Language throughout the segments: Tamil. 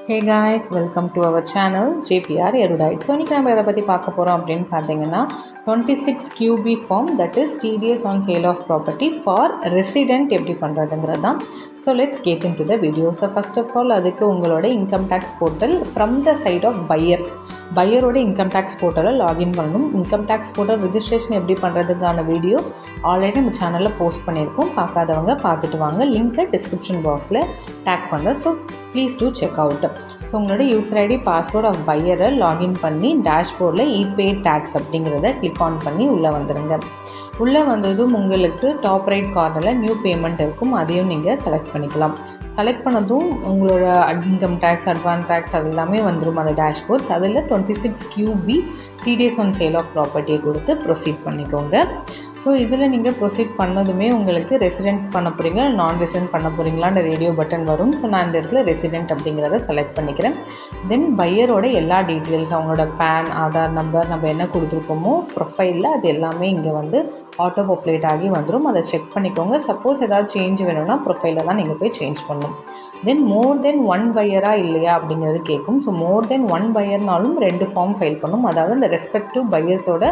Hey guys, welcome to our channel JPR Erudite. So இன்னைக்கு நம்ம எதை பற்றி பார்க்க போகிறோம் அப்படின்னு பார்த்தீங்கன்னா 26 QB form that is TDS on sale of property for resident எப்படி பண்ணுறதுங்கிறது தான். So let's get into the video. So first of all அதுக்கு உங்களோட income tax portal from the side of பையரோட இன்கம் டேக்ஸ் போர்ட்டலில் லாகின் பண்ணணும். இன்கம் டேக்ஸ் போர்ட்டல் ரிஜிஸ்ட்ரேஷன் எப்படி பண்ணுறதுக்கான வீடியோ ஆல்ரெடி நம்ம சேனலில் போஸ்ட் பண்ணியிருக்கோம். பார்க்காதவங்க பார்த்துட்டு வாங்க. லிங்க்கை டிஸ்கிரிப்ஷன் பாக்ஸில் டேக் பண்ணுறேன். So please do check out. So உங்களோட யூசர் ஐடி பாஸ்வேர்ட் ஆஃப் பையரை லாகின் பண்ணி டேஷ்போர்டில் இபே டேக்ஸ் அப்படிங்கிறத கிளிக் ஆன் பண்ணி உள்ளே வந்துடுங்க. உள்ளே வந்ததும் உங்களுக்கு டாப் ரைட் கார்னரில் நியூ பேமெண்ட் இருக்கும். அதையும் நீங்கள் செலக்ட் பண்ணிக்கலாம். செலக்ட் பண்ணதும் உங்களோட இன்கம் டேக்ஸ், அட்வான்ஸ் டேக்ஸ் அது எல்லாமே வந்துடும் அந்த டேஷ்போர்ட்ஸ். அதில் 26 QB TDS on sale of ப்ராப்பர்ட்டியை கொடுத்து ப்ரொசீட் பண்ணிக்கோங்க. ஸோ இதில் நீங்கள் ப்ரொசீட் பண்ணதுமே உங்களுக்கு ரெசிடென்ட் பண்ண போகிறீங்களா நான் ரெசிடென்ட் பண்ண போகிறீங்களான்ற ரேடியோ பட்டன் வரும். ஸோ நான் இந்த இடத்துல ரெசிடென்ட் அப்படிங்கிறத செலக்ட் பண்ணிக்கிறேன். தென் பையரோட எல்லா டீட்டெயில்ஸ், அவங்களோட பேன், ஆதார் நம்பர், நம்ம என்ன கொடுத்துருக்கோமோ ப்ரொஃபைலில் அது எல்லாமே இங்கே வந்து ஆட்டோ பாப்புலேட் ஆகி வந்துடும். அதை செக் பண்ணிக்கோங்க. சப்போஸ் ஏதாவது சேஞ்ச் வேணும்னா ப்ரொஃபைலில் தான் நீங்கள் போய் சேஞ்ச் பண்ணணும். தென் மோர் தென் ஒன் பையராக இல்லையா அப்படிங்கிறது கேட்கும். So more than one பையர்னாலும் 2 form file பண்ணணும். அதாவது அந்த ரெஸ்பெக்டிவ் பையர்ஸோட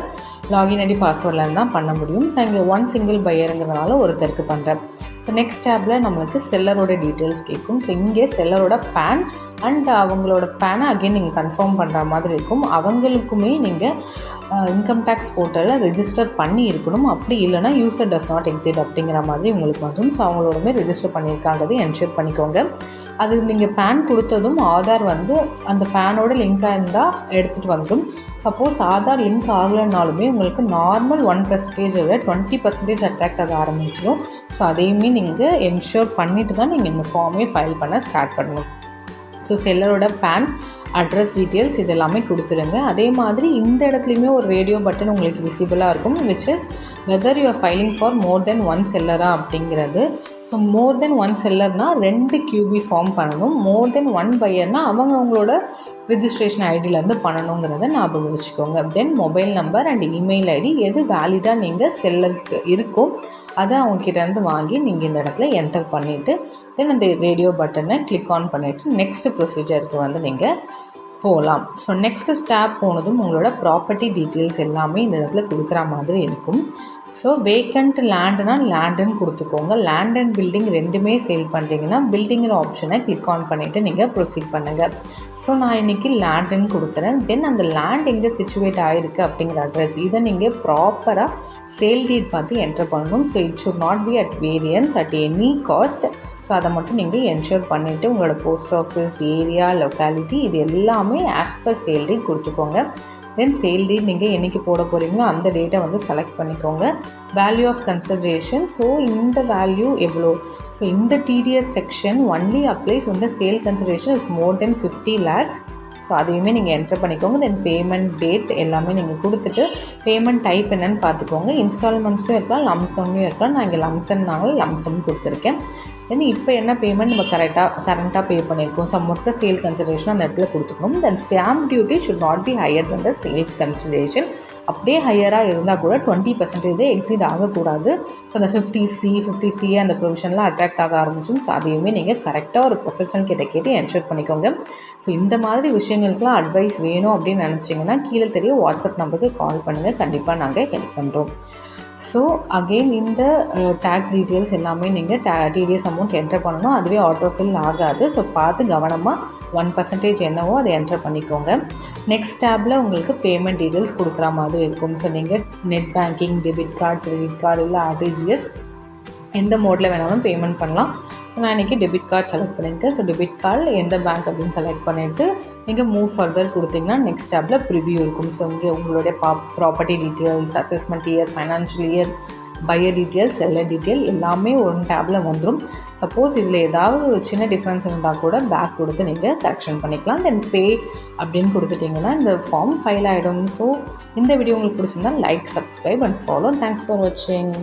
லாகின் ஐடி பாஸ்வேர்டில் தான் பண்ண முடியும். ஸோ இங்கே ஒன் சிங்கிள் பையருங்கிறனால ஒருத்தருக்கு பண்ணுறேன். ஸோ நெக்ஸ்ட் டேப்பில் நம்மளுக்கு செல்லரோட டீட்டெயில்ஸ் கேட்கும். ஸோ இங்கே செல்லரோட பேன் அண்ட் அவங்களோட பேனை அகெயின் நீங்கள் கன்ஃபார்ம் பண்ணுற மாதிரி இருக்கும். அவங்களுக்குமே நீங்கள் இன்கம் டேக்ஸ் போர்ட்டலில் ரெஜிஸ்டர் பண்ணி இருக்கணும். அப்படி இல்லைனா யூசர் டஸ் நாட் எக்ஸிட் அப்படிங்கிற மாதிரி உங்களுக்கு வந்துடும். ஸோ அவங்களோடமே ரெஜிஸ்டர் பண்ணியிருக்காங்கிறது என்ஷூர் பண்ணிக்கோங்க. அது நீங்கள் பேன் கொடுத்ததும் ஆதார் வந்து அந்த பேனோட லிங்காக இருந்தால் எடுத்துகிட்டு வந்துடும். சப்போஸ் ஆதார் லிங்க் ஆகலைன்னாலுமே உங்களுக்கு நார்மல் 1% விட 20% அட்ராக்ட் ஆக ஆரம்பிச்சிடும். ஸோ அதையுமே நீங்கள் என்ஷூர் பண்ணிவிட்டு தான் நீங்கள் இந்த ஃபார்மே ஃபைல் பண்ண ஸ்டார்ட் பண்ணணும். ஸோ செல்லரோட பேன், அட்ரஸ் டீட்டெயில்ஸ் இது எல்லாமே கொடுத்துருங்க. அதே மாதிரி இந்த இடத்துலையுமே ஒரு ரேடியோ பட்டன் உங்களுக்கு விசிபிளாக இருக்கும், which is whether you are filing for more than one செல்லரா அப்படிங்கிறது. ஸோ மோர் தென் ஒன் செல்லர்னால் 2 QB ஃபார்ம் பண்ணணும். மோர் தென் ஒன் பையர்னால் அவங்களோட ரிஜிஸ்ட்ரேஷன் ஐடியிலேருந்து பண்ணணுங்கிறத ஞாபகம் வச்சுக்கோங்க. Then mobile number and email ID எது வேலிடாக நீங்கள் செல்லருக்கு இருக்கோ அதை அவங்ககிட்டேருந்து வாங்கி நீங்கள் இந்த இடத்துல என்டர் பண்ணிவிட்டு தென் அந்த ரேடியோ பட்டனை கிளிக் ஆன் பண்ணிவிட்டு நெக்ஸ்ட் ப்ரொசீஜருக்கு வந்து நீங்கள் போகலாம். ஸோ நெக்ஸ்ட் ஸ்டெப் போனதும் உங்களோட ப்ராப்பர்ட்டி டீட்டெயில்ஸ் எல்லாமே இந்த இடத்துல கொடுக்குற மாதிரி இருக்கும். ஸோ வேக்கண்ட் லேண்டுனா லேண்டுன்னு கொடுத்துக்கோங்க. லேண்ட் அண்ட் பில்டிங் ரெண்டுமே சேல் பண்ணுறீங்கன்னா பில்டிங்கிற ஆப்ஷனை கிளிக் ஆன் பண்ணிவிட்டு நீங்கள் ப்ரொசீட் பண்ணுங்கள். ஸோ நான் இன்றைக்கி லேண்டுன்னு கொடுக்குறேன். தென் அந்த லேண்ட் எங்கே சிச்சுவேட் ஆகிருக்கு அப்படிங்கிற அட்ரஸ் இதை நீங்கள் ப்ராப்பராக சேல் டீட் பார்த்து என்டர் பண்ணணும். So it should not be at variance at any cost. So அதை மட்டும் நீங்கள் என்ஷூர் பண்ணிவிட்டு உங்களோட போஸ்ட் ஆஃபீஸ், ஏரியா, லொக்காலிட்டி இது எல்லாமே ஆஸ் பர் சேல் டீட் கொடுத்துக்கோங்க. தென் சேல் டீட் நீங்கள் என்றைக்கு போட போகிறீங்களோ அந்த டேட்டை வந்து செலக்ட் பண்ணிக்கோங்க. வேல்யூ ஆஃப் கன்சிடரேஷன், ஸோ இந்த வேல்யூ எவ்வளோ. ஸோ இந்த TDS செக்ஷன் ஒன்லி அப்ளைஸ் வந்து sale consideration is more then 50 lakhs. So அதையுமே நீங்கள் என்டர் பண்ணிக்கோங்க. தென் பேமெண்ட் டேட் எல்லாமே நீங்கள் கொடுத்துட்டு பேமெண்ட் டைப் என்னென்னு பார்த்துக்கோங்க. இன்ஸ்டால்மெண்ட்ஸ்லையும் இருக்கலாம், லம்சம்லையும் இருக்கலாம். நான் இங்கே லம்சம்னாலும் லம்சம் கொடுத்துருக்கேன். தென் இப்போ என்ன பேமெண்ட் நம்ம கரண்ட்டாக பே பண்ணியிருக்கோம். ஸோ மொத்த சேல் கன்சிடரேஷன் அந்த இடத்துல கொடுத்துக்கணும். Then stamp duty should not be higher than the sales consideration. அப்படியே ஹையராக இருந்தால் கூட 20% எக்ஸீட் ஆகக்கூடாது. ஸோ அந்த 50C அந்த ப்ரொவிஷனில் அட்ராக்ட் ஆக ஆரம்பிச்சும். ஸோ அதையுமே நீங்கள் கரெக்டாக ஒரு ப்ரொஃபஷனல் கிட்ட கேட்டு என்ஷூர் பண்ணிக்கோங்க. ஸோ இந்த மாதிரி விஷயங்களுக்குலாம் அட்வைஸ் வேணும் அப்படின்னு நினச்சிங்கன்னா கீழே தெரிய வாட்ஸ்அப் நம்பருக்கு கால் பண்ணுங்கள். கண்டிப்பாக நாங்கள் ஹெல்ப் பண்ணுறோம். ஸோ அகெயின் இந்த டேக்ஸ் டீட்டெயில்ஸ் எல்லாமே நீங்கள் TDS அமௌண்ட் என்டர் பண்ணணும். அதுவே ஆட்டோஃபில் ஆகாது. ஸோ பார்த்து கவனமாக 1% என்னவோ அதை என்டர் பண்ணிக்கோங்க. நெக்ஸ்ட் டேப்பில் உங்களுக்கு பேமெண்ட் டீட்டெயில்ஸ் கொடுக்குற மாதிரி இருக்கும். ஸோ நீங்கள் net banking, debit card, credit card இல்லை RTGS எந்த மோடில் வேணாலும் பேமெண்ட் பண்ணலாம். ஸோ நான் இன்றைக்கி டெபிட் கார்டு செலக்ட் பண்ணியிருக்கேன். ஸோ டெபிட் கார்டு எந்த பேங்க் அப்படின்னு செலக்ட் பண்ணிவிட்டு நீங்கள் மூவ் ஃபர்தர் கொடுத்தீங்கன்னா நெக்ஸ்ட் டேப்பில் ப்ரிவ்யூ இருக்கும். ஸோ இங்கே உங்களுடைய property details, assessment year, financial year, buyer details, seller detail எல்லாமே ஒரு டேப்பில் வந்துடும். சப்போஸ் இதில் ஏதாவது ஒரு சின்ன டிஃப்ரென்ஸ் இருந்தால் கூட பேக் கொடுத்து நீங்கள் கரெக்ஷன் பண்ணிக்கலாம். தென் பே அப்படின்னு கொடுத்துட்டிங்கன்னா இந்த ஃபார்ம் ஃபைல் ஆகிடும். ஸோ இந்த வீடியோ உங்களுக்கு பிடிச்சிருந்தால் like, subscribe and follow. Thanks for வாட்சிங்.